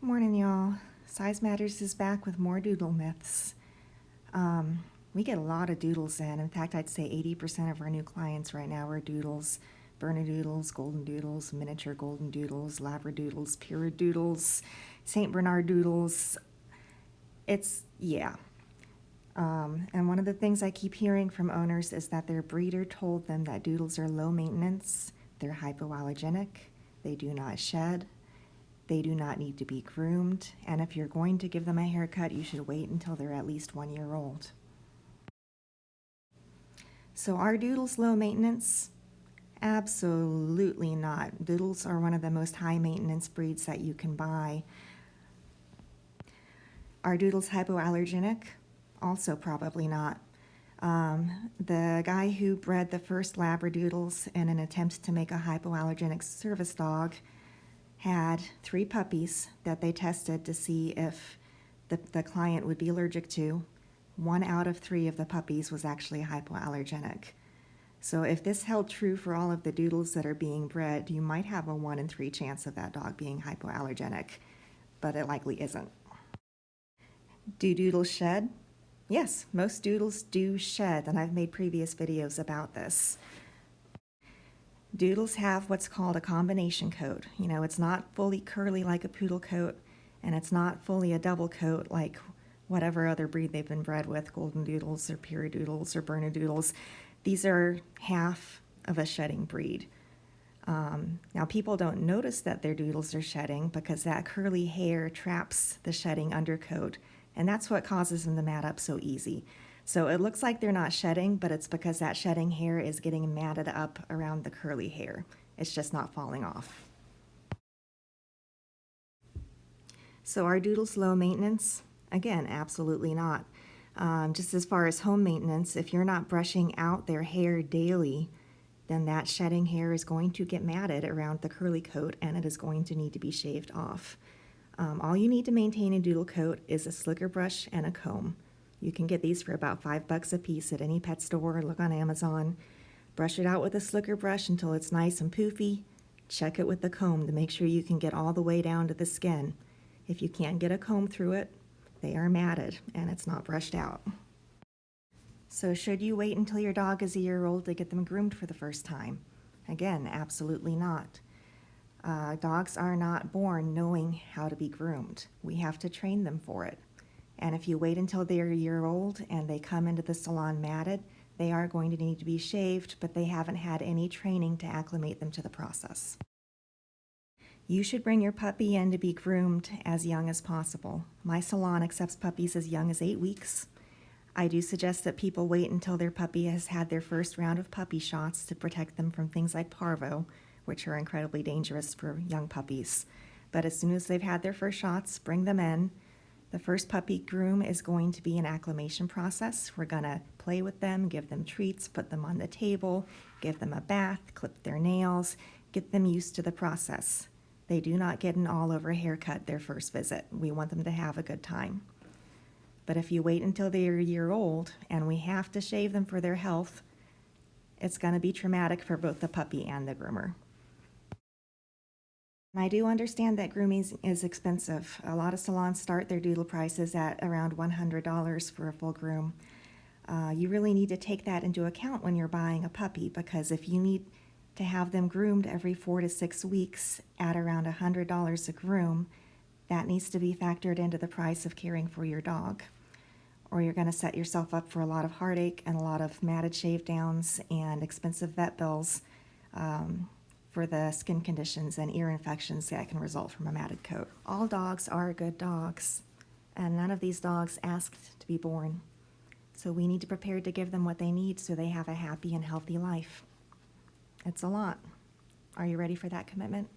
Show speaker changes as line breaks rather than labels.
Good morning, y'all. Size Matters is back with more doodle myths. We get a lot of doodles in. In fact, I'd say 80% of our new clients right now are doodles. Bernedoodles, golden doodles, miniature golden doodles, labradoodles, pure doodles, St. Bernard doodles. Yeah. And one of the things I keep hearing from owners is that their breeder told them that doodles are low maintenance, they're hypoallergenic, they do not shed, they do not need to be groomed, and if you're going to give them a haircut, you should wait until they're at least 1 year old. So are doodles low maintenance? Absolutely not. Doodles are one of the most high maintenance breeds that you can buy. Are doodles hypoallergenic? Also probably not. The guy who bred the first labradoodles in an attempt to make a hypoallergenic service dog had 3 puppies that they tested to see if the client would be allergic to. 1 out of 3 of the puppies was actually hypoallergenic. So if this held true for all of the doodles that are being bred, you might have a 1 in 3 chance of that dog being hypoallergenic, but it likely isn't. Do doodles shed? Yes, most doodles do shed, and I've made previous videos about this. Doodles have what's called a combination coat. It's not fully curly like a poodle coat, and it's not fully a double coat like whatever other breed they've been bred with, golden doodles or pure doodles or bernedoodles. These are half of a shedding breed. Now, people don't notice that their doodles are shedding because that curly hair traps the shedding undercoat, and that's what causes them to mat up so easy. So it looks like they're not shedding, but it's because that shedding hair is getting matted up around the curly hair. It's just not falling off. So are doodles low maintenance? Again, absolutely not. Just as far as home maintenance, if you're not brushing out their hair daily, then that shedding hair is going to get matted around the curly coat and it is going to need to be shaved off. All you need to maintain a doodle coat is a slicker brush and a comb. You can get these for about $5 a piece at any pet store. Look on Amazon. Brush it out with a slicker brush until it's nice and poofy. Check it with the comb to make sure you can get all the way down to the skin. If you can't get a comb through it, they are matted and it's not brushed out. So should you wait until your dog is a year old to get them groomed for the first time? Again, absolutely not. Dogs are not born knowing how to be groomed. We have to train them for it. And if you wait until they're a year old and they come into the salon matted, they are going to need to be shaved, but they haven't had any training to acclimate them to the process. You should bring your puppy in to be groomed as young as possible. My salon accepts puppies as young as 8 weeks. I do suggest that people wait until their puppy has had their first round of puppy shots to protect them from things like parvo, which are incredibly dangerous for young puppies. But as soon as they've had their first shots, bring them in. The first puppy groom is going to be an acclimation process. We're going to play with them, give them treats, put them on the table, give them a bath, clip their nails, get them used to the process. They do not get an all-over haircut their first visit. We want them to have a good time. But if you wait until they're a year old and we have to shave them for their health, it's going to be traumatic for both the puppy and the groomer. And I do understand that grooming is expensive. A lot of salons start their doodle prices at around $100 for a full groom. You really need to take that into account when you're buying a puppy, because if you need to have them groomed every 4 to 6 weeks at around $100 a groom, that needs to be factored into the price of caring for your dog. Or you're going to set yourself up for a lot of heartache and a lot of matted shave downs and expensive vet bills for the skin conditions and ear infections that can result from a matted coat. All dogs are good dogs, and none of these dogs asked to be born. So we need to prepare to give them what they need so they have a happy and healthy life. It's a lot. Are you ready for that commitment?